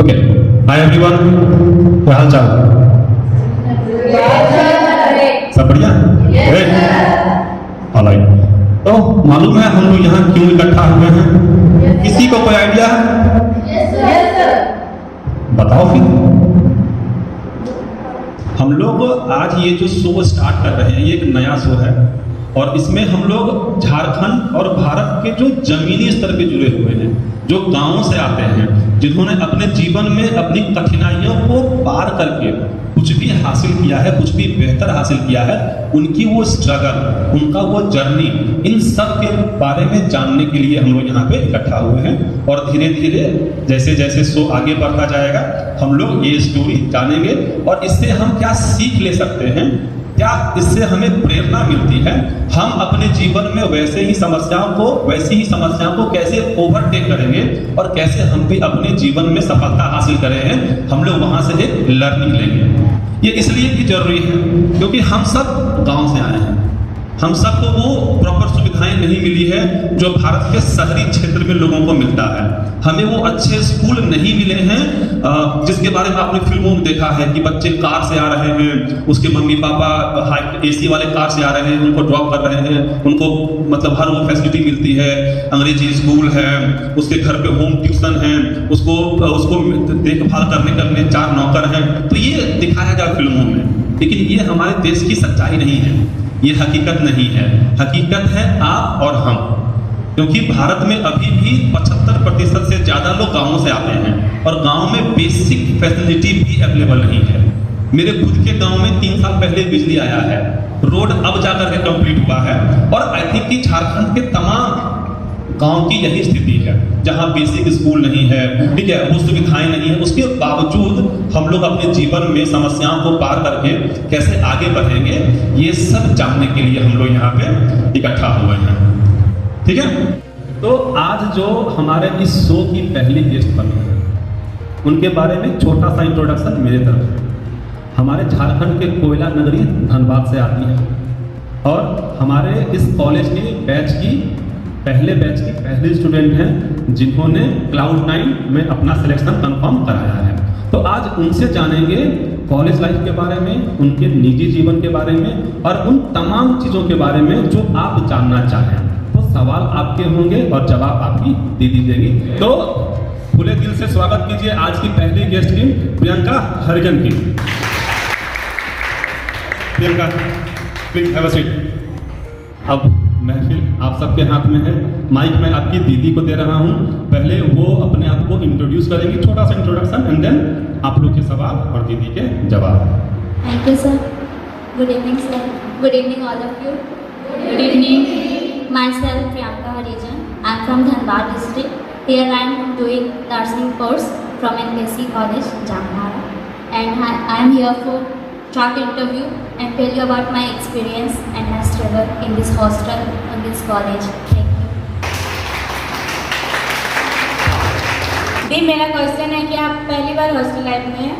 Okay, hi everyone, क्या हाल चाल? सब बढ़िया? ऑलराइट। तो मालूम है हम लोग यहाँ क्यों इकट्ठा हुए हैं? किसी को कोई आइडिया है? बताओ फिर। हम लोग आज ये जो शो स्टार्ट कर रहे हैं, ये एक नया शो है और इसमें हम लोग झारखंड और भारत के जो जमीनी स्तर पे जुड़े हुए हैं, जो गांवों से आते हैं, जिन्होंने अपने जीवन में अपनी कठिनाइयों को पार करके कुछ भी हासिल किया है, कुछ भी बेहतर हासिल किया है, उनकी वो स्ट्रगल, उनका वो जर्नी, इन सब के बारे में जानने के लिए हम लोग यहाँ पे इकट्ठा हुए हैं। और धीरे धीरे जैसे जैसे शो आगे बढ़ता जाएगा, हम लोग ये स्टोरी जानेंगे और इससे हम क्या सीख ले सकते हैं, क्या इससे हमें प्रेरणा मिलती है, हम अपने जीवन में वैसी ही समस्याओं को कैसे ओवरटेक करेंगे और कैसे हम भी अपने जीवन में सफलता हासिल करें हैं, हम लोग वहां से एक लर्निंग लेंगे। ये इसलिए भी जरूरी है क्योंकि हम सब गांव से आए हैं, हम सबको वो प्रॉपर सुविधाएं नहीं मिली है जो भारत के शहरी क्षेत्र में लोगों को मिलता है। हमें वो अच्छे स्कूल नहीं मिले हैं जिसके बारे में आपने फिल्मों में देखा है कि बच्चे कार से आ रहे हैं, उसके मम्मी पापा एसी वाले कार से आ रहे हैं, उनको ड्रॉप कर रहे हैं, उनको मतलब हर वो फैसिलिटी मिलती है, अंग्रेजी स्कूल है, उसके घर पे होम ट्यूशन है, उसको देखभाल करने 4 नौकर हैं। तो ये दिखाया जाए फिल्मों में, लेकिन ये हमारे देश की सच्चाई नहीं है, ये हकीकत नहीं है। हकीकत है आप और हम, क्योंकि भारत में अभी भी 75% से ज़्यादा लोग गांवों से आते हैं और गांव में बेसिक फैसिलिटी भी अवेलेबल नहीं है। मेरे खुद के गांव में 3 साल पहले बिजली आया है, रोड अब जाकर के कंप्लीट हुआ है और आई थिंक कि झारखंड के तमाम गांव की यही स्थिति है, जहां बेसिक स्कूल नहीं है, ठीक है, वो सुविधाएं नहीं है, उसके बावजूद हम लोग अपने जीवन में समस्याओं को पार करके कैसे आगे बढ़ेंगे, ये सब जानने के लिए हम लोग यहाँ पे इकट्ठा हुए हैं। ठीक है, तो आज जो हमारे इस शो की पहली गेस्ट बनी है, उनके बारे में छोटा सा इंट्रोडक्शन मेरे तरफ से। हमारे झारखंड के कोयला नगरी धनबाद से आती है और हमारे इस कॉलेज के पहले बैच की पहली स्टूडेंट हैं जिन्होंने Cloud9 में अपना सिलेक्शन कंफर्म कराया है। तो आज उनसे जानेंगे कॉलेज लाइफ के बारे में, उनके निजी जीवन के बारे में और उन तमाम चीज़ों के बारे में जो आप जानना चाहें। तो सवाल आपके होंगे और जवाब आपकी दीदी देंगी। तो खुले दिल से स्वागत कीजिए आज की पहली गेस्ट की, प्रियंका हरिजन की। Priyanka, please have a seat. अब महफिल आप सबके हाथ में है, माइक मैं आपकी दीदी को दे रहा हूं। पहले वो अपने आप को इंट्रोड्यूस करेंगी, छोटा सा इंट्रोडक्शन, एंड देन आप लोग के सवाल और दीदी के जवाब। Thank you sir. Good evening sir. Good evening all of you. Good evening. My self Priyanka Harijan, I am from Dhanbad district. Here I am doing nursing course from NPSC college Jamtara, and I am here for short interview and tell you about my experience and my struggle in this hostel in this college. Thank you. दी, मेरा question है कि आप पहली बार hostel life में हैं?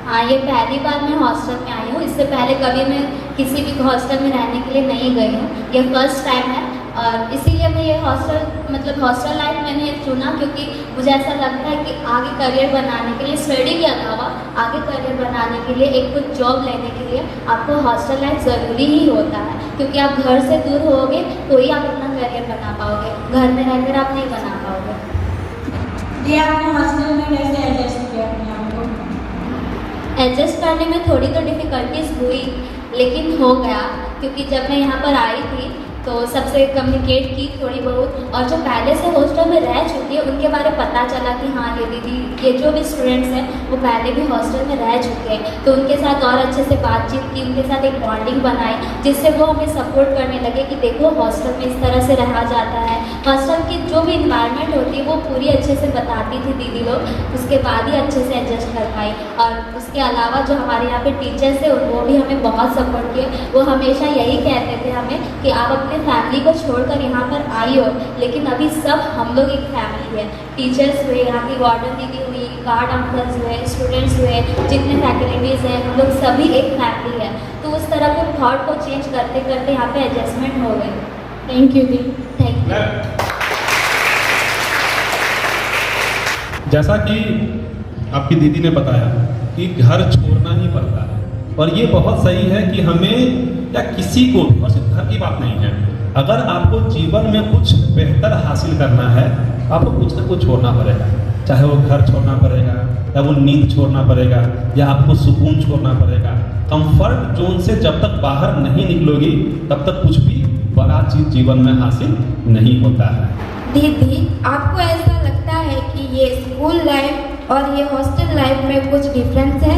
हाँ, ये पहली बार मैं हॉस्टल में आई हूँ। इससे पहले कभी मैं किसी भी हॉस्टल में रहने के लिए नहीं गई हूँ, ये फर्स्ट टाइम है। और इसीलिए मैं ये हॉस्टल लाइफ मैंने चुना क्योंकि मुझे ऐसा लगता है कि आगे करियर बनाने के लिए, स्टडी के अलावा आगे करियर बनाने के लिए, एक कुछ जॉब लेने के लिए आपको हॉस्टल लाइफ ज़रूरी ही होता है, क्योंकि आप घर से दूर होगे तो ही आप अपना करियर बना पाओगे, घर में रहकर आप नहीं बना पाओगे। जी, आपने हॉस्टल में कैसे एडजस्ट किया अपने आप को? एडजस्ट करने में थोड़ी तो डिफ़िकल्टीज हुई, लेकिन हो गया, क्योंकि जब मैं यहाँ पर आई थी तो सबसे कम्युनिकेट की थोड़ी बहुत, और जो पहले से हॉस्टल में रह चुकी है उनके बारे में पता चला कि हाँ ये दीदी, ये जो भी स्टूडेंट्स हैं वो पहले भी हॉस्टल में रह चुके हैं, तो उनके साथ और अच्छे से बातचीत की, उनके साथ एक बॉन्डिंग बनाई, जिससे वो हमें सपोर्ट करने लगे कि देखो हॉस्टल में इस तरह से रहा जाता है। हॉस्टल की जो भी इन्वायरमेंट होती है वो पूरी अच्छे से बताती थी दीदी लोग, उसके बाद ही अच्छे से एडजस्ट कर पाई। और उसके अलावा जो हमारे यहाँ पे टीचर्स है वो भी हमें बहुत सपोर्ट किए। वो हमेशा यही कहते थे हमें कि आप अपने फैमिली को छोड़कर यहाँ पर आई हो, लेकिन अभी सब हम लोग एक फैमिली है। टीचर्स हुए, यहाँ की वार्डन दीदी हुई, गार्ड अंकल्स हुए, स्टूडेंट्स हुए, जितने फैकल्टीज़ हैं, हम लोग सभी एक फैमिली है। तो उस तरह के थॉट को चेंज करते करते यहाँ पे एडजस्टमेंट हो गए। Thank you the. Thank you. जैसा कि आपकी दीदी ने बताया कि घर छोड़ना ही पड़ता है, और ये बहुत सही है कि हमें या किसी को भी, और सिर्फ घर की बात नहीं है, अगर आपको जीवन में कुछ बेहतर हासिल करना है आपको कुछ ना कुछ छोड़ना पड़ेगा, चाहे वो घर छोड़ना पड़ेगा या वो नींद छोड़ना पड़ेगा या आपको सुकून छोड़ना पड़ेगा। कंफर्ट जोन से जब तक बाहर नहीं निकलोगी तब तक कुछ भी बड़ा चीज जीवन में हासिल नहीं होता है। दीदी, आपको ऐसा लगता है कि ये स्कूल लाइफ और ये हॉस्टल लाइफ में कुछ डिफरेंस है?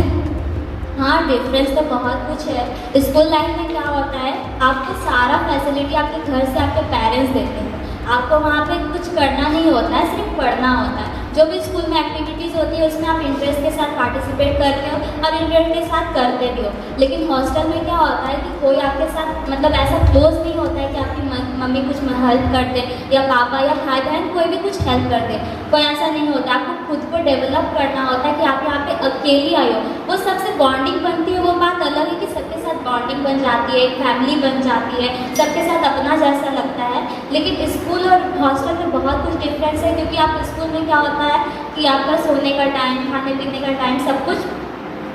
हाँ, डिफरेंस तो बहुत कुछ है। स्कूल लाइफ में क्या होता है, आपको सारा फैसिलिटी आपके घर से आपके पेरेंट्स देते हैं, आपको वहाँ पे कुछ करना नहीं होता है, सिर्फ पढ़ना होता है। जो भी स्कूल में एक्टिविटीज़ होती है उसमें आप इंटरेस्ट के साथ पार्टिसिपेट करते हो और इंटरेस्ट के साथ करते भी हो। लेकिन हॉस्टल में क्या होता है कि कोई आपके साथ मतलब ऐसा क्लोज नहीं होता है कि आपकी मम्मी कुछ हेल्प कर दे या पापा या भाई बहन कोई भी कुछ हेल्प कर दे, कोई ऐसा नहीं होता। आपको खुद को डेवलप करना होता है कि आप यहाँ पे अकेली आई हो, वो सबसे बॉन्डिंग बनती है। वो बात अलग है कि सबके साथ बॉन्डिंग बन जाती है, एक फैमिली बन जाती है, सबके साथ अपना जैसा लगता है। लेकिन स्कूल और हॉस्टल में बहुत कुछ डिफरेंस है, क्योंकि आप स्कूल में क्या होता है कि आपका सोने का टाइम, खाने पीने का टाइम, सब कुछ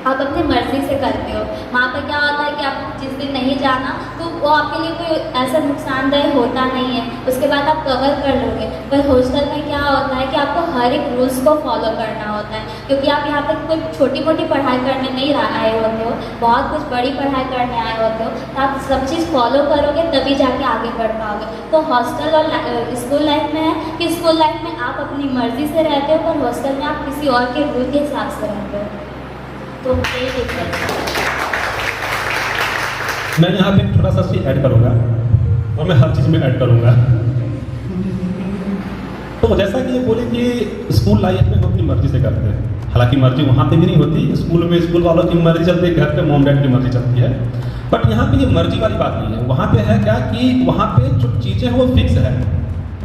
आप अपनी मर्ज़ी से करते हो। वहाँ पर क्या होता है कि आप जिस दिन नहीं जाना तो वो आपके लिए कोई ऐसा नुकसानदायक होता नहीं है, उसके बाद आप कवर कर लोगे। पर हॉस्टल में क्या होता है कि आपको हर एक रूल्स को फॉलो करना होता है, क्योंकि आप यहाँ पर कोई छोटी मोटी पढ़ाई करने नहीं आए होते हो, बहुत कुछ बड़ी पढ़ाई करने आए होते हो। तो आप सब चीज़ फॉलो करोगे तभी जाके आगे बढ़ पाओगे। तो हॉस्टल और स्कूल लाइफ में है कि स्कूल लाइफ में आप अपनी मर्ज़ी से रहते हो, पर हॉस्टल में आप किसी और के रूल के हिसाब से रहते हो। तो ये डिफरेंस है। मैं यहाँ पे थोड़ा सा चीज ऐड करूँगा, और मैं हर चीज़ में ऐड करूँगा। तो जैसा कि ये बोले कि स्कूल लाइफ में हम अपनी मर्जी से करते हैं, हालांकि मर्जी वहाँ पे भी नहीं होती। स्कूल में स्कूल वालों की मर्जी चलती है, घर पे मॉम डैड की मर्जी चलती है। बट यहाँ पे ये मर्जी वाली बात नहीं है। वहाँ पे है क्या कि वहाँ पे जो चीज़ें हैं वो फिक्स है।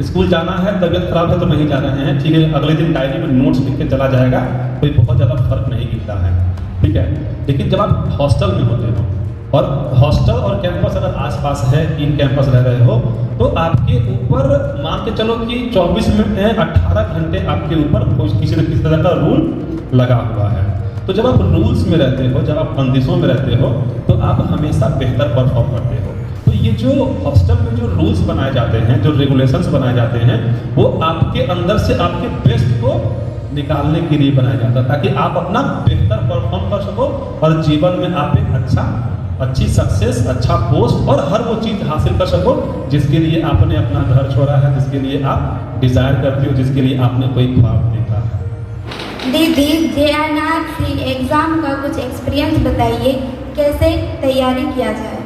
स्कूल जाना है, तबीयत खराब है तो नहीं जा रहे हैं, ठीक है, अगले दिन डायरी में नोट्स लिख के चला जाएगा, कोई बहुत ज़्यादा फर्क नहीं गिरता है, ठीक है। लेकिन जब आप हॉस्टल में होते हो, और हॉस्टल और कैंपस अगर आसपास है, इन कैंपस रह रहे हो, तो आपके ऊपर मान के चलो कि 24 मिनट 18 घंटे आपके ऊपर किसी न किसी तरह का रूल लगा हुआ है। तो जब आप रूल्स में रहते हो, जब आप बंदिशों में रहते हो, तो आप हमेशा बेहतर परफॉर्म करते हो। तो ये जो हॉस्टल में जो रूल्स बनाए जाते हैं, जो रेगुलेशंस बनाए जाते हैं, वो आपके अंदर से आपके बेस्ट को निकालने के लिए बनाया जाता है, ताकि आप अपना बेहतर परफॉर्म कर सको और जीवन में आप एक अच्छी सक्सेस, अच्छा पोस्ट और हर वो चीज़ हासिल कर सको जिसके लिए आपने अपना घर छोड़ा है, जिसके लिए आप डिज़ायर करते हो, जिसके लिए आपने कोई ख्वाब देखा है। दीदी, JNRC एग्ज़ाम का कुछ एक्सपीरियंस बताइए, कैसे तैयारी किया जाए?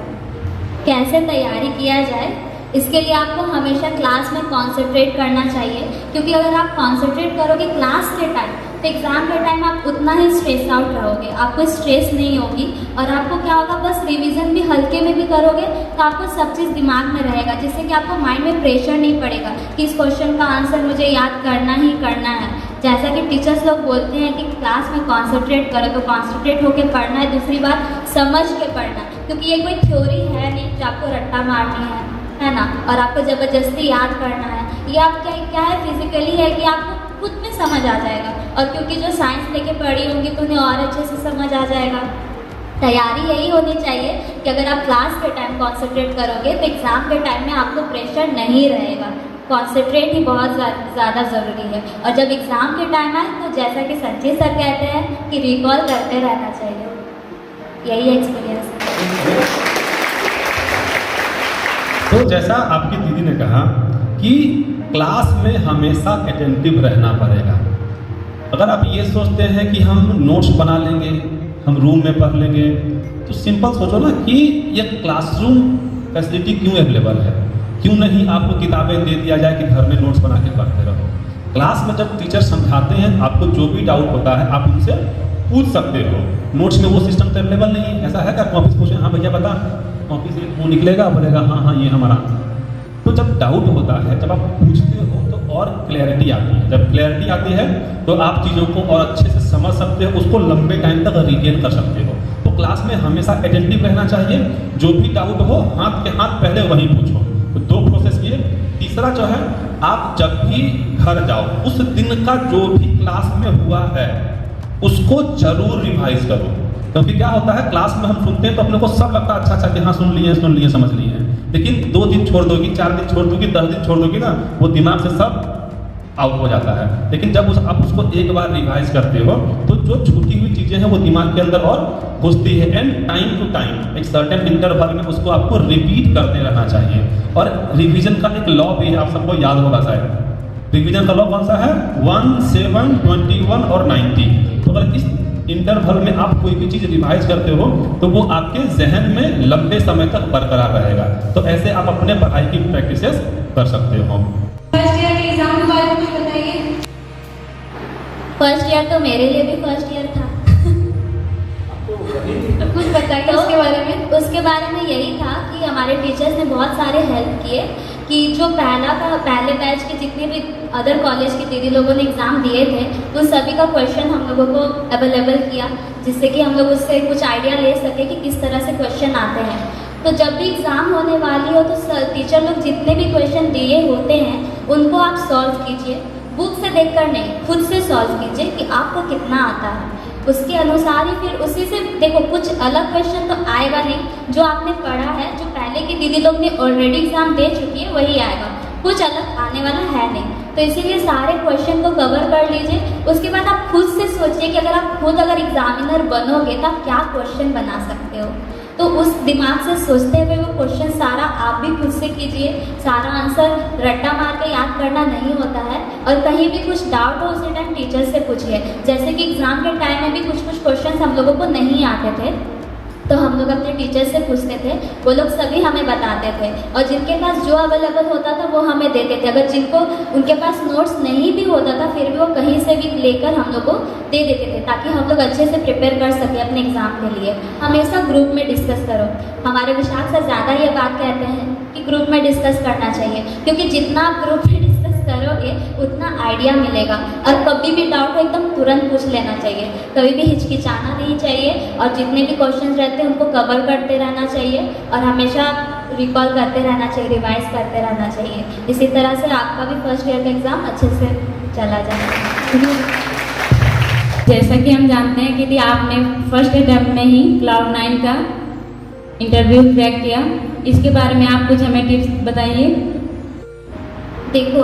कैसे तैयारी किया जाए, इसके लिए आपको हमेशा क्लास में कॉन्सेंट्रेट करना चाहिए, क्योंकि अगर आप कॉन्सेंट्रेट करोगे क्लास के टाइम तो एग्ज़ाम के टाइम आप उतना ही स्ट्रेस आउट रहोगे, आपको स्ट्रेस नहीं होगी। और आपको क्या होगा, बस रिवीजन भी हल्के में भी करोगे तो आपको सब चीज़ दिमाग में रहेगा, जिससे कि आपको माइंड में प्रेशर नहीं पड़ेगा कि इस क्वेश्चन का आंसर मुझे याद करना ही करना है। जैसा कि टीचर्स लोग बोलते हैं कि क्लास में कॉन्सेंट्रेट करो, तो कॉन्सेंट्रेट होकर पढ़ना है। दूसरी बात, समझ के पढ़ना, क्योंकि ये कोई थ्योरी है नहीं जो आपको रट्टा मारनी है ना, और आपको ज़बरदस्ती याद करना है। ये आप क्या है, फिजिकली है कि आपको खुद में समझ आ जाएगा, और क्योंकि जो साइंस लेके पढ़ी होंगी तो उन्हें और अच्छे से समझ आ जाएगा। तैयारी यही होनी चाहिए कि अगर आप क्लास के टाइम कॉन्सेंट्रेट करोगे तो एग्ज़ाम के टाइम में आपको प्रेशर नहीं रहेगा। कॉन्सेंट्रेट ही बहुत ज़्यादा ज़रूरी है। और जब एग्ज़ाम के टाइम आए तो जैसा कि संजय सर कहते हैं कि रिकॉल करते रहना चाहिए। यही एक्सपीरियंस है। तो जैसा आपकी दीदी ने कहा कि क्लास में हमेशा अटेंटिव रहना पड़ेगा। अगर आप ये सोचते हैं कि हम नोट्स बना लेंगे, हम रूम में पढ़ लेंगे, तो सिंपल सोचो ना कि ये क्लासरूम फैसिलिटी क्यों अवेलेबल है, क्यों नहीं आपको किताबें दे दिया जाए कि घर में नोट्स बना के पढ़ते रहो। क्लास में जब टीचर समझाते हैं, आपको जो भी डाउट होता है आप उनसे पूछ सकते हो। नोट्स में वो सिस्टम तो अवेलेबल नहीं है। ऐसा है कि आप कॉपी से पूछें, हाँ भैया बता, कॉपी से वो निकलेगा, बोलेगा हाँ ये हमारा आंसर। तो जब डाउट होता है, जब आप पूछते हो तो और क्लैरिटी आती है। जब क्लैरिटी आती है तो आप चीज़ों को और अच्छे से समझ सकते हो, उसको लंबे टाइम तक रिटेन कर सकते हो। तो क्लास में हमेशा अटेंटिव रहना चाहिए। जो भी डाउट हो हाथ के हाथ पहले वहीं पूछो। तो 2 प्रोसेस किए। तीसरा जो है, आप जब भी घर जाओ, उस दिन का जो भी क्लास में हुआ है उसको जरूर रिवाइज करो। क्योंकि क्या होता है, क्लास में हम सुनते हैं तो अपने को सब लगता है अच्छा कि हाँ सुन लिए समझ लिए हैं, लेकिन 2 दिन छोड़ दोगी, 4 दिन छोड़ दोगी, 10 दिन छोड़ दोगी ना, वो दिमाग से सब आउट हो जाता है। लेकिन जब आप उसको एक बार रिवाइज करते हो तो जो छूटी हुई चीज़ें हैं वो दिमाग के अंदर और घुसती है। एंड टाइम टू टाइम एक सर्टेन इंटरवल में उसको आपको रिपीट करते रहना चाहिए। और रिवीजन का एक लॉ भी है, आप सबको याद होगा शायद। रिवीजन का लॉ कौन सा है? 1, 7, 21 और 90। तो अगर इस इंटरवल में आप कोई भी चीज़ रिवाइज करते हो तो वो आपके जहन में लंबे समय तक बरकरार रहेगा। तो ऐसे आप अपने पढ़ाई की प्रैक्टिसेस कर सकते हो। फर्स्ट ईयर के एग्जाम के बारे में कुछ बताइए। फर्स्ट ईयर तो मेरे लिए भी फर्स्ट ईयर था। कुछ बताइए उसके बारे में। उसके बारे में यही था कि हमारे टीचर्स ने बहुत सारे हेल्प किए कि जो पहले बैच के जितने भी अदर कॉलेज की दीदी लोगों ने एग्ज़ाम दिए थे तो सभी का क्वेश्चन हम लोगों को अवेलेबल किया, जिससे कि हम लोग उससे कुछ आइडिया ले सके कि किस तरह से क्वेश्चन आते हैं। तो जब भी एग्ज़ाम होने वाली हो तो टीचर लोग जितने भी क्वेश्चन दिए होते हैं उनको आप सॉल्व कीजिए, बुक से देखकर नहीं, खुद से सॉल्व कीजिए कि आपको कितना आता है। उसके अनुसार ही फिर उसी से देखो, कुछ अलग क्वेश्चन तो आएगा नहीं, जो आपने पढ़ा है, जो पहले की दीदी लोग ने ऑलरेडी एग्ज़ाम दे चुकी है वही आएगा, कुछ अलग आने वाला है नहीं। तो इसीलिए सारे क्वेश्चन को कवर कर लीजिए। उसके बाद आप खुद से सोचिए कि अगर एग्जामिनर बनोगे तो आप क्या क्वेश्चन बना सकते हो। तो उस दिमाग से सोचते हुए वो क्वेश्चन सारा आप भी खुद से कीजिए। सारा आंसर रट्टा मार के याद करना नहीं होता है, और कहीं भी कुछ डाउट हो उसी टाइम टीचर से पूछिए। जैसे कि एग्ज़ाम के टाइम में भी कुछ क्वेश्चन हम लोगों को नहीं आते थे तो हम लोग अपने टीचर से पूछते थे, वो लोग सभी हमें बताते थे, और जिनके पास जो अवेलेबल होता था वो हमें देते थे। अगर जिनको उनके पास नोट्स नहीं भी होता था फिर भी वो कहीं से भी लेकर हम लोग को दे देते थे, ताकि हम लोग अच्छे से प्रिपेयर कर सकें अपने एग्ज़ाम के लिए। हमेशा ग्रुप में डिस्कस करो। हमारे विशाख सर ज़्यादा ये बात कहते हैं कि ग्रुप में डिस्कस करना चाहिए, क्योंकि जितना आप ग्रुप में डिस्कस करोगे उतना आइडिया मिलेगा। और कभी भी डाउट हो एकदम तुरंत पूछ लेना चाहिए, कभी भी हिचकिचाना नहीं चाहिए, और जितने भी क्वेश्चन रहते हैं उनको कवर करते रहना चाहिए, और हमेशा रिकॉल करते रहना चाहिए, रिवाइज करते रहना चाहिए। इसी तरह से आपका भी फर्स्ट ईयर का एग्ज़ाम अच्छे से चला जाएगा। जैसा कि हम जानते हैं कि आपने फर्स्ट अटेम्प्ट में ही Cloud9 का इंटरव्यू क्रैक किया, इसके बारे में आप कुछ हमें टिप्स बताइए। देखो,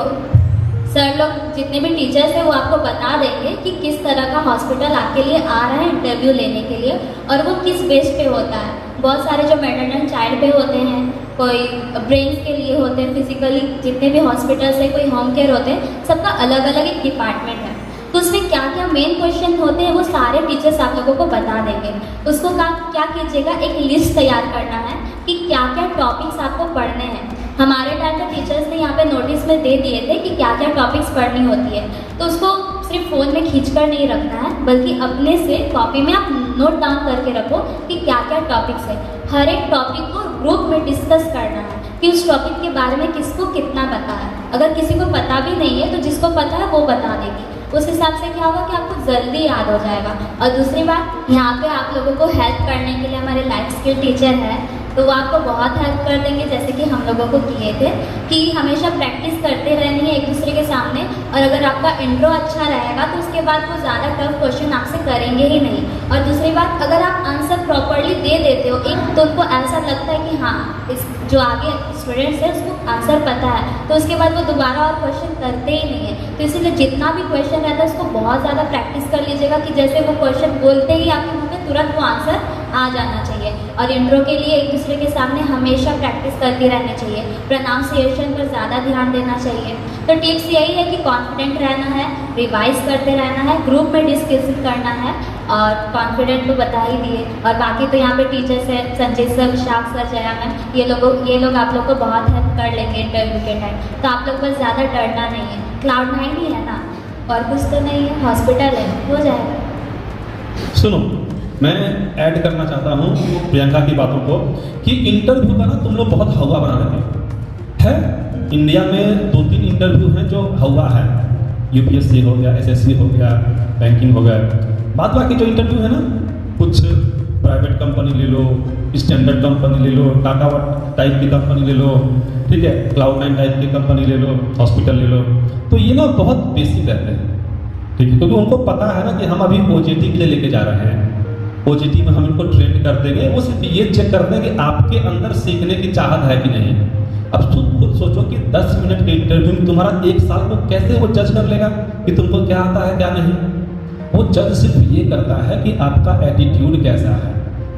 सर लोग जितने भी टीचर्स हैं वो आपको बता देंगे कि किस तरह का हॉस्पिटल आपके लिए आ रहा है इंटरव्यू लेने के लिए, और वो किस बेस पे होता है। बहुत सारे जो मैटरनल चाइल्ड पे होते हैं, कोई ब्रेन्स के लिए होते हैं, फिजिकली जितने भी हॉस्पिटल्स हैं, कोई होम केयर होते हैं, सबका अलग अलग एक डिपार्टमेंट है। तो उसमें क्या क्या मेन क्वेश्चन होते हैं वो सारे टीचर्स आप लोगों को बता देंगे। उसको क्या कीजिएगा, एक लिस्ट तैयार करना है कि क्या क्या टॉपिक्स आपको पढ़ने हैं। हमारे टाइम पे टीचर्स ने यहाँ पे नोटिस में दे दिए थे कि क्या क्या टॉपिक्स पढ़नी होती है, तो उसको सिर्फ फ़ोन में खींचकर नहीं रखना है, बल्कि अपने से कॉपी में आप नोट डाउन करके रखो कि क्या क्या टॉपिक्स है। हर एक टॉपिक को ग्रुप में डिस्कस करना है कि उस टॉपिक के बारे में किसको कितना पता है। अगर किसी को पता भी नहीं है तो जिसको पता है वो बता देगी। उस हिसाब से क्या होगा कि आपको जल्दी याद हो जाएगा। और दूसरी बात, यहाँ पे आप लोगों को हेल्प करने के लिए हमारे लाइफ स्किल टीचर है, तो वो आपको बहुत हेल्प कर देंगे, जैसे कि हम लोगों को किए थे कि हमेशा प्रैक्टिस करते रहनी है एक दूसरे के सामने। और अगर आपका इंट्रो अच्छा रहेगा तो उसके बाद वो ज़्यादा टफ क्वेश्चन आपसे करेंगे ही नहीं। और दूसरी बात, अगर आप आंसर प्रॉपरली दे देते हो एक, तो उनको ऐसा लगता है कि हाँ इस जो आगे स्टूडेंट्स है उसको आंसर पता है, तो उसके बाद वो दोबारा और क्वेश्चन करते ही नहीं है। तो इसीलिए जितना भी क्वेश्चन रहता है उसको बहुत ज़्यादा प्रैक्टिस कर लीजिएगा कि जैसे वो क्वेश्चन बोलते ही आपके मुँह में तुरंत वो आंसर आ जाना चाहिए। और इंट्रो के लिए एक दूसरे के सामने हमेशा प्रैक्टिस करती रहनी चाहिए। प्रोनाउंसिएशन पर ज़्यादा ध्यान देना चाहिए। तो टिप्स यही है कि कॉन्फिडेंट रहना है, रिवाइज करते रहना है, ग्रुप में डिस्कशन करना है, और कॉन्फिडेंट तो बता ही दिए। और बाकी तो यहाँ पे टीचर्स है, Sanjay sir, Vishakh sir, Jaya ma'am, ये लोग आप लोग को बहुत हेल्प कर लेंगे इंटरव्यू के टाइम। तो आप लोग बस ज़्यादा डरना नहीं है। Cloud9 ही है ना, और कुछ तो नहीं है, हॉस्पिटल है, हो जाएगा। सुनो, मैं ऐड करना चाहता हूँ प्रियंका की बातों को कि इंटरव्यू का ना तुम लोग बहुत हवा बना रहे हैं। इंडिया में 2-3 इंटरव्यू हैं जो हवा है, UPSC हो गया, SSC हो गया, बैंकिंग हो गया। बाकी जो इंटरव्यू है ना, कुछ प्राइवेट कंपनी ले लो, स्टैंडर्ड कंपनी ले लो, टाटा टाइप की कंपनी ले लो, ठीक है, Cloud9 टाइप की कंपनी ले लो, हॉस्पिटल ले लो, तो ये ना बहुत बेसिक रहते हैं। ठीक है, क्योंकि उनको पता है ना कि हम अभी OJT के लिए लेके जा रहे हैं, OJT में हम इनको ट्रेन कर देंगे। वो सिर्फ ये चेक करते हैं कि आपके अंदर सीखने की चाहत है कि नहीं। अब खुद सोचो कि 10 मिनट के इंटरव्यू में तुम्हारा 1 साल को कैसे वो जज कर लेगा कि तुमको क्या आता है क्या नहीं। वो जज सिर्फ ये करता है कि आपका एटीट्यूड कैसा है,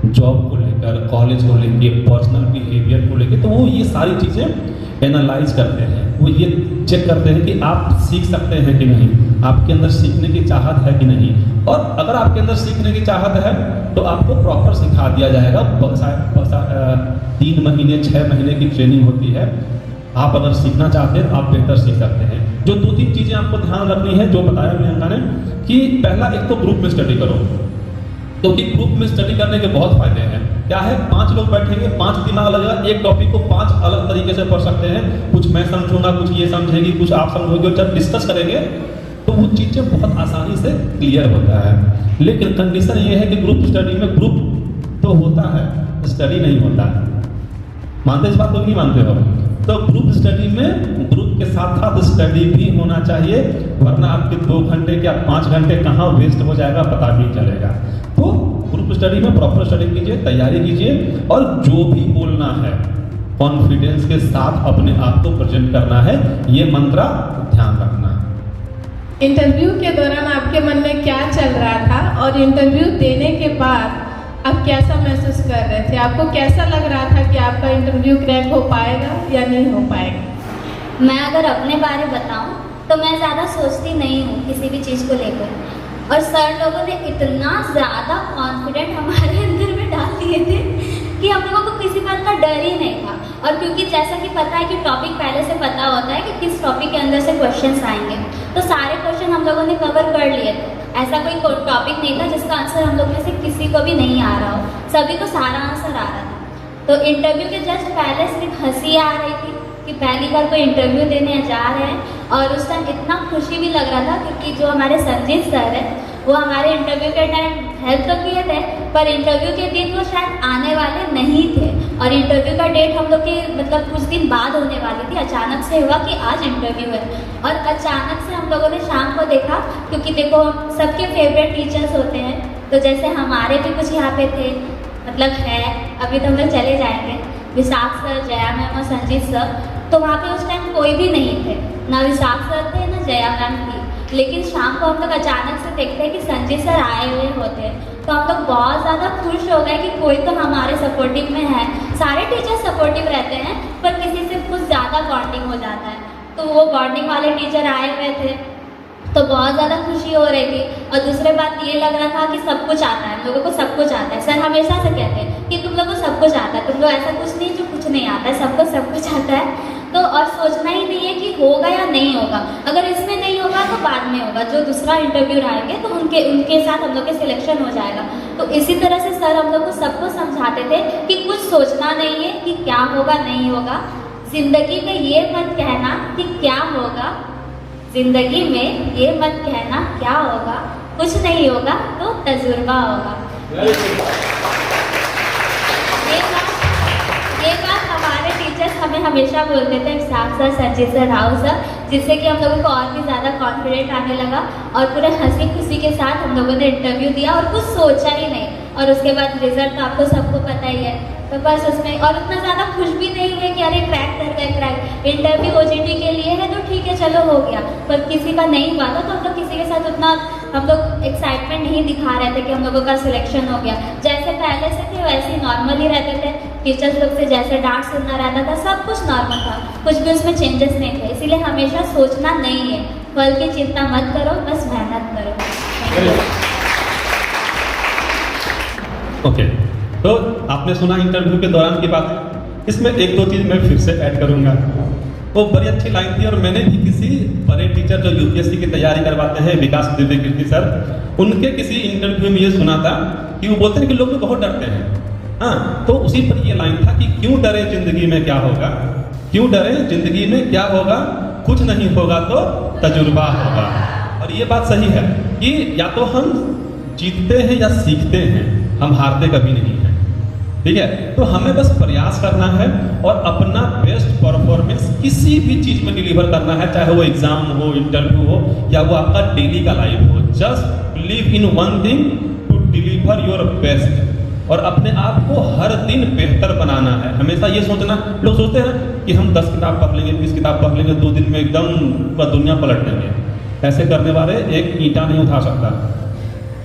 जॉब को लेकर, कॉलेज को लेकर, पर्सनल बिहेवियर को लेकर। तो वो ये सारी चीज़ें एनालाइज करते हैं, वो ये चेक करते हैं कि आप सीख सकते हैं कि नहीं, आपके अंदर सीखने की चाहत है कि नहीं। और अगर आपके अंदर सीखने की चाहत है तो आपको प्रॉपर सिखा दिया जाएगा। 3 महीने 6 महीने की ट्रेनिंग होती है। आप अगर सीखना चाहते हैं तो आप बेहतर सीख सकते हैं। जो 2-3 चीज़ें आपको ध्यान रखनी है, जो बताया प्रियंका ने, कि पहला एक तो ग्रुप में स्टडी करो, क्योंकि ग्रुप में स्टडी करने के बहुत फायदे हैं। क्या है, 5 लोग बैठेंगे, 5 दिमाग लगेगा, एक टॉपिक को 5 अलग तरीके से पढ़ सकते हैं। कुछ मैं समझूंगा, कुछ ये समझेगी, कुछ आप समझोगे। जब डिस्कस करेंगे तो वो चीज़ें बहुत आसानी से क्लियर होता है। लेकिन कंडीशन ये है कि ग्रुप स्टडी में ग्रुप तो होता है, स्टडी नहीं होता है। मानते इस बात को नहीं मानते हो? तो ग्रुप स्टडी में ग्रुप के साथ साथ स्टडी भी होना चाहिए, वरना आपके 2 घंटे या 5 घंटे कहाँ वेस्ट हो जाएगा पता भी चलेगा। तो ग्रुप स्टडी में प्रॉपर स्टडी कीजिए, तैयारी कीजिए, और जो भी बोलना है कॉन्फिडेंस के साथ अपने आप को प्रेजेंट करना है, ये मंत्र ध्यान रखना। इंटरव्यू के दौरान आपके मन में क्या चल रहा था और इंटरव्यू देने के बाद आप कैसा महसूस कर रहे थे? आपको कैसा लग रहा था कि आपका इंटरव्यू क्रैक हो पाएगा या नहीं हो पाएगा? मैं अगर अपने बारे बताऊं तो मैं ज़्यादा सोचती नहीं हूँ किसी भी चीज़ को लेकर, और सर लोगों ने इतना ज़्यादा कॉन्फिडेंट हमारे अंदर में डाल दिए थे कि हम लोगों को किसी बात का डर ही नहीं था। और क्योंकि जैसा कि पता है कि टॉपिक पहले से पता होता है कि किस टॉपिक के अंदर से क्वेश्चंस आएंगे, तो सारे क्वेश्चन हम लोगों ने कवर कर लिए थे। ऐसा कोई टॉपिक नहीं था जिसका आंसर हम लोग में से किसी को भी नहीं आ रहा हो, सभी को सारा आंसर आ रहा था। तो इंटरव्यू के जस्ट पहले सिर्फ हंसी आ रही थी कि पहली बार कोई इंटरव्यू देने जा रहे हैं, और उस टाइम इतना खुशी भी लग रहा था क्योंकि जो हमारे संजीत सर है वो हमारे इंटरव्यू के टाइम हेल्प तो किए थे, पर इंटरव्यू के दिन वो शायद आने वाले नहीं थे, और इंटरव्यू का डेट हम लोग के मतलब कुछ दिन बाद होने वाली थी। अचानक से हुआ कि आज इंटरव्यू है, और अचानक से हम लोगों ने शाम को देखा, क्योंकि देखो सबके फेवरेट टीचर्स होते हैं, तो जैसे हमारे भी कुछ यहाँ पे थे, मतलब है, अभी तो हम लोग चले जाएंगे, विशाख सर, जया मैम और संजीत सर। तो वहाँ पे उस टाइम कोई भी नहीं थे, ना विशाख सर थे ना जया मैम थी। लेकिन शाम को हम लोग अचानक से देखते हैं कि संजीत सर आए हुए होते हैं, तो हम लोग बहुत ज़्यादा खुश हो गए कि कोई तो हमारे सपोर्टिव में है। सारे टीचर सपोर्टिव रहते हैं, पर किसी से कुछ ज़्यादा बॉन्डिंग हो जाता है, तो वो बॉन्डिंग वाले टीचर आए हुए थे, तो बहुत ज़्यादा खुशी हो रही थी। और दूसरी बात ये लग रहा था कि सब कुछ आता है, हम लोगों को सब कुछ आता है। सर हमेशा से कहते हैं कि तुम लोगों को सब कुछ आता है, तुम लोग ऐसा कुछ नहीं जो कुछ नहीं आता है, सबको सब कुछ आता है। तो और सोचना ही नहीं है कि होगा या नहीं होगा, अगर इसमें नहीं होगा तो बाद में होगा, जो दूसरा इंटरव्यू रहेंगे तो उनके साथ हम लोग के सिलेक्शन हो जाएगा। तो इसी तरह से सर हम लोग को सबको समझाते थे कि कुछ सोचना नहीं है कि क्या होगा नहीं होगा, ज़िंदगी में ये मत कहना कि क्या होगा, ज़िंदगी में ये मत कहना क्या होगा, कुछ नहीं होगा तो तजुर्बा होगा। ये बात हमारे टीचर्स हमें हमेशा बोलते थे, Vishakh sir, Sanjeet sir, Rao sir, जिससे कि हम लोगों को और भी ज़्यादा कॉन्फिडेंट आने लगा, और पूरे हंसी खुशी के साथ हम लोगों ने इंटरव्यू दिया और कुछ सोचा ही नहीं। और उसके बाद रिजल्ट तो आपको सबको पता ही है, तो बस उसमें और उतना ज़्यादा खुश भी नहीं हुए कि अरे क्रैक कर गए, क्रैक इंटरव्यू OJT के लिए है तो ठीक है चलो हो गया, पर किसी का नहीं हुआ था तो हम लोग किसी के साथ उतना हम लोग एक्साइटमेंट नहीं दिखा रहे थे कि हम लोगों का सिलेक्शन हो गया। जैसे पहले से थे वैसे ही नॉर्मल ही रहते थे, टीचर्स लोग से जैसे डांट सुनना रहता था सब कुछ नॉर्मल था, कुछ भी उसमें चेंजेस नहीं थे। इसीलिए हमेशा सोचना नहीं है, फल की चिंता मत करो, बस मेहनत करो। ओके, तो आपने सुना इंटरव्यू के दौरान की बात, इसमें 1-2 चीज़ मैं फिर से ऐड करूंगा। वो बड़ी अच्छी लाइन थी, और मैंने भी किसी बड़े टीचर जो UPSC की तैयारी करवाते हैं, विकास दिव्य कीर्ति सर, उनके किसी इंटरव्यू में ये सुना था कि वो बोलते हैं कि लोग बहुत डरते हैं। हाँ, तो उसी पर ये लाइन था कि क्यों डरे, जिंदगी में क्या होगा, क्यों डरे, जिंदगी में क्या होगा, कुछ नहीं होगा तो तजुर्बा होगा। और ये बात सही है कि या तो हम जीतते हैं या सीखते हैं, हम हारते कभी नहीं हैं। ठीक है। तो हमें बस प्रयास करना है और अपना बेस्ट परफॉर्मेंस किसी भी चीज में डिलीवर करना है, चाहे वो एग्जाम हो, इंटरव्यू हो, या वो आपका डेली का लाइफ हो। Just believe in one thing, to deliver your best, और अपने आप को हर दिन बेहतर बनाना है। हमेशा ये सोचना, लोग सोचते हैं कि हम 10 किताब पढ़ लेंगे, 20 किताब पढ़ लेंगे, 2 दिन में एकदम पूरा दुनिया पलट देंगे। ऐसे करने वाले एक ईंटा नहीं उठा सकता,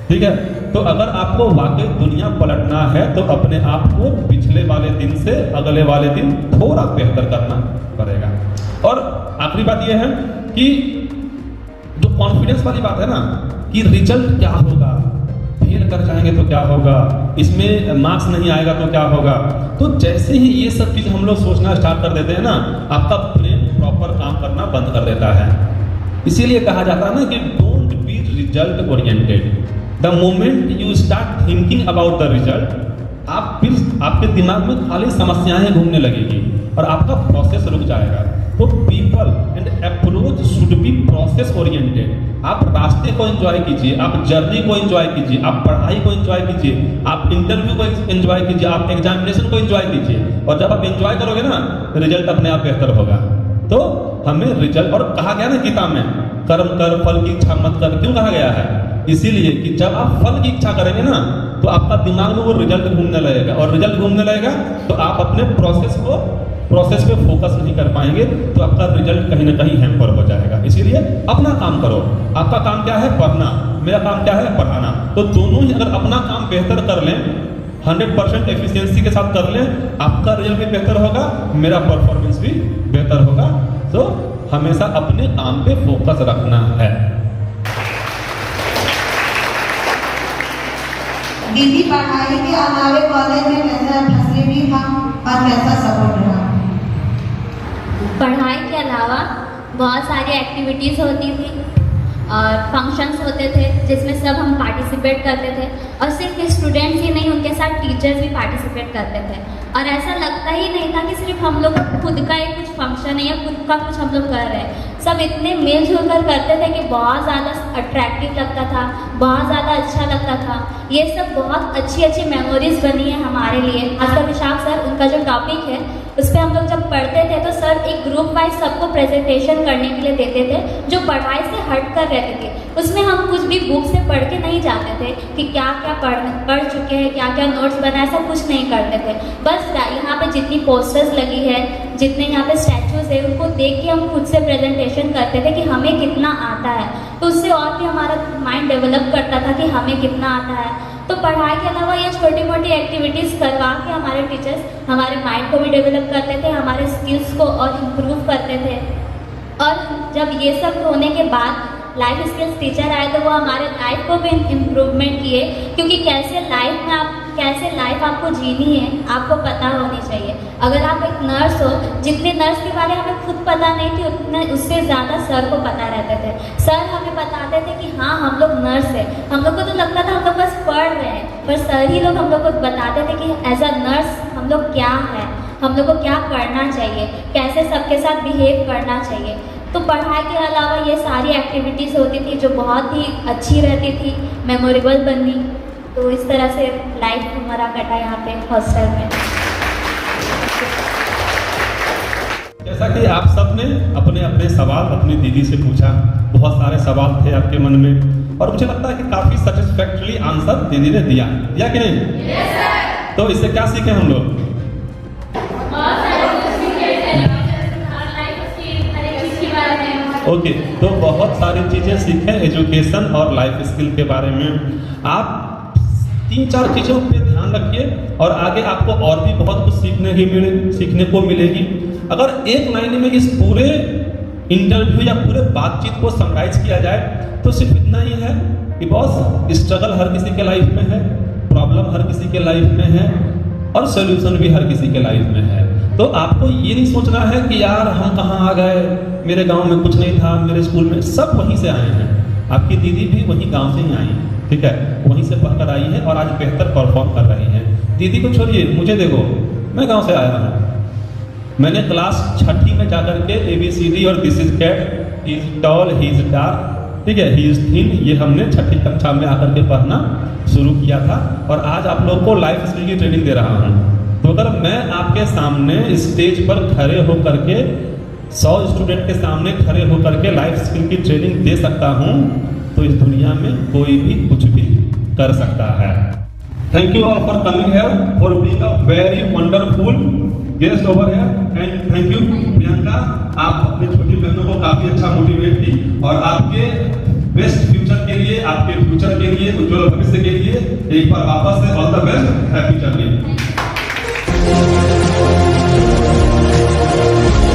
ठीक है। तो अगर आपको वाकई दुनिया पलटना है तो अपने आप को पिछले वाले दिन से अगले वाले दिन थोड़ा बेहतर करना पड़ेगा। और आखिरी बात यह है कि जो कॉन्फिडेंस वाली बात है ना, कि रिजल्ट क्या होगा, फेल कर जाएंगे तो क्या होगा, इसमें मार्क्स नहीं आएगा तो क्या होगा। तो जैसे ही ये सब चीज हम लोग सोचना स्टार्ट कर देते हैं ना, आपका ब्रेन प्रॉपर काम करना बंद कर देता है। इसीलिए कहा जाता है ना कि don't be result oriented. The moment you start thinking about the result, आप फिर आपके दिमाग में खाली समस्याएं घूमने लगेगी और आपका प्रोसेस रुक जाएगा। तो people and approach should be process oriented. आप रास्ते को एंजॉय कीजिए, आप जर्नी को एंजॉय कीजिए, आप पढ़ाई को एंजॉय कीजिए, आप इंटरव्यू को एंजॉय कीजिए, आप एग्जामिनेशन को एंजॉय कीजिए। और जब आप एंजॉय करोगे ना, रिजल्ट अपने आप बेहतर होगा। तो हमें रिजल्ट, और कहा गया ना किताब में, कर्म कर फल की इच्छा मत कर। क्यों कहा गया है? इसीलिए कि जब आप फल की इच्छा करेंगे ना, तो आपका दिमाग में वो रिजल्ट घूमने लगेगा, और रिजल्ट घूमने लगेगा तो आप अपने प्रोसेस पे फोकस नहीं कर पाएंगे, तो आपका रिजल्ट कहीं ना कहीं हैम्पर हो जाएगा। इसीलिए अपना काम करो। आपका काम क्या है? पढ़ना। मेरा काम क्या है? पढ़ाना। तो दोनों ही अगर अपना काम बेहतर कर लें, 100% एफिशिएंसी के साथ कर लें, आपका रिजल्ट भी बेहतर होगा, मेरा परफॉर्मेंस भी बेहतर होगा। तो हमेशा अपने काम पे फोकस रखना है। दीदी, पढ़ाई के अलावे कॉलेज में कैसा फैसिलिटी था और कैसा सपोर्ट रहा? पढ़ाई के अलावा बहुत सारी एक्टिविटीज़ होती थी और फंक्शंस होते थे जिसमें सब हम पार्टिसिपेट करते थे, और सिर्फ स्टूडेंट्स ही नहीं, उनके साथ टीचर्स भी पार्टिसिपेट करते थे। और ऐसा लगता ही नहीं था कि सिर्फ हम लोग खुद का एक कुछ फंक्शन है या खुद का कुछ हम लोग कर रहे हैं। सब इतने मिलजुल कर करते थे कि बहुत ज़्यादा अट्रैक्टिव लगता था, बहुत ज़्यादा अच्छा लगता था। ये सब बहुत अच्छी अच्छी मेमोरीज बनी है हमारे लिए। खासकर विशाख सर, उनका जो टॉपिक है उस पर हम लोग जब पढ़ते थे तो सर एक ग्रुप वाइज सबको प्रेजेंटेशन करने के लिए देते थे, जो पढ़ाई से हट कर रहते थे। उसमें हम कुछ भी बुक से पढ़ के नहीं जाते थे कि क्या क्या पढ़ चुके हैं, क्या क्या नोट्स बनाए, सब कुछ नहीं करते थे। बस यहाँ पे जितनी पोस्टर्स लगी है, जितने यहाँ पे स्टैचूज है, उनको देख के हम खुद से प्रेजेंटेशन करते थे कि हमें कितना आता है। तो उससे और भी हमारा माइंड डेवलप करता था कि हमें कितना आता है। तो पढ़ाई के अलावा ये छोटी मोटी एक्टिविटीज़ करवा के हमारे टीचर्स हमारे माइंड को भी डेवलप करते थे, हमारे स्किल्स को और इम्प्रूव करते थे। और जब ये सब होने के बाद लाइफ स्किल्स टीचर आए तो वो हमारे लाइफ को भी इम्प्रूवमेंट किए, क्योंकि कैसे लाइफ आपको जीनी है आपको पता होनी चाहिए। अगर आप एक नर्स हो, जितने नर्स के बारे में हमें खुद पता नहीं थी उतने उससे ज़्यादा सर को पता रहते थे। सर हमें बताते थे कि हाँ हम लोग नर्स हैं। हम लोग को तो लगता था हम लोग बस पढ़ रहे हैं, पर सर ही लोग हम लोग को बताते थे कि एज अ नर्स हम लोग क्या है, हम लोग को क्या करना चाहिए, कैसे सबके साथ बिहेव करना चाहिए। तो पढ़ाई के अलावा ये सारी एक्टिविटीज़ होती थी जो बहुत ही अच्छी रहती थी, मेमोरेबल बनी। तो इस तरह से लाइफ हमारा कटा यहाँ पे हॉस्टल में। जैसा कि आप सब ने अपने अपने सवाल अपनी दीदी से पूछा, बहुत सारे सवाल थे आपके मन में, और मुझे लगता है कि काफ़ी सेटिस्फैक्टरी आंसर दीदी ने दिया कि नहीं? Yes, sir। तो इससे क्या सीखे हम लोग? ओके, तो बहुत सारी चीज़ें सीखें एजुकेशन और लाइफ स्किल के बारे में। आप 3-4 चीज़ों पे ध्यान रखिए और आगे आपको और भी बहुत कुछ सीखने को मिलेगी। अगर एक लाइन में इस पूरे इंटरव्यू या पूरे बातचीत को समराइज किया जाए तो सिर्फ इतना ही है कि बॉस, स्ट्रगल हर किसी के लाइफ में है, प्रॉब्लम हर किसी के लाइफ में है, और सोल्यूशन भी हर किसी के लाइफ में है। तो आपको ये नहीं सोचना है कि यार हम कहाँ आ गए, मेरे गांव में कुछ नहीं था, मेरे स्कूल में, सब वहीं से आए हैं। आपकी दीदी भी वहीं गांव से ही आई है, ठीक है, वहीं से पढ़कर आई है और आज बेहतर परफॉर्म कर रही है। दीदी को छोड़िए, मुझे देखो, मैं गांव से आया हूँ। मैंने क्लास 6ठी में जाकर के ABCD और this is cat, he is tall, he is dark, ठीक है, ही इज थिन, ये हमने छठी कक्षा में आकर के पढ़ना शुरू किया था और आज आप लोग को लाइफ स्किल की ट्रेनिंग दे रहा हूँ। तो अगर मैं आपके सामने स्टेज पर खड़े होकर के 100 स्टूडेंट के सामने खड़े होकर के लाइफ स्किल की ट्रेनिंग दे सकता हूँ, तो इस दुनिया में कोई भी कुछ भी कर सकता है। Thank you all for coming here, for being a very wonderful guest over here, and thank you Priyanka, आप अपनी छोटी बहनों को काफी अच्छा मोटिवेट की और आपके बेस्ट फ्यूचर के लिए, आपके फ्यूचर के लिए, उज्जवल भविष्य के लिए एक बार वापस से ऑल द बेस्ट।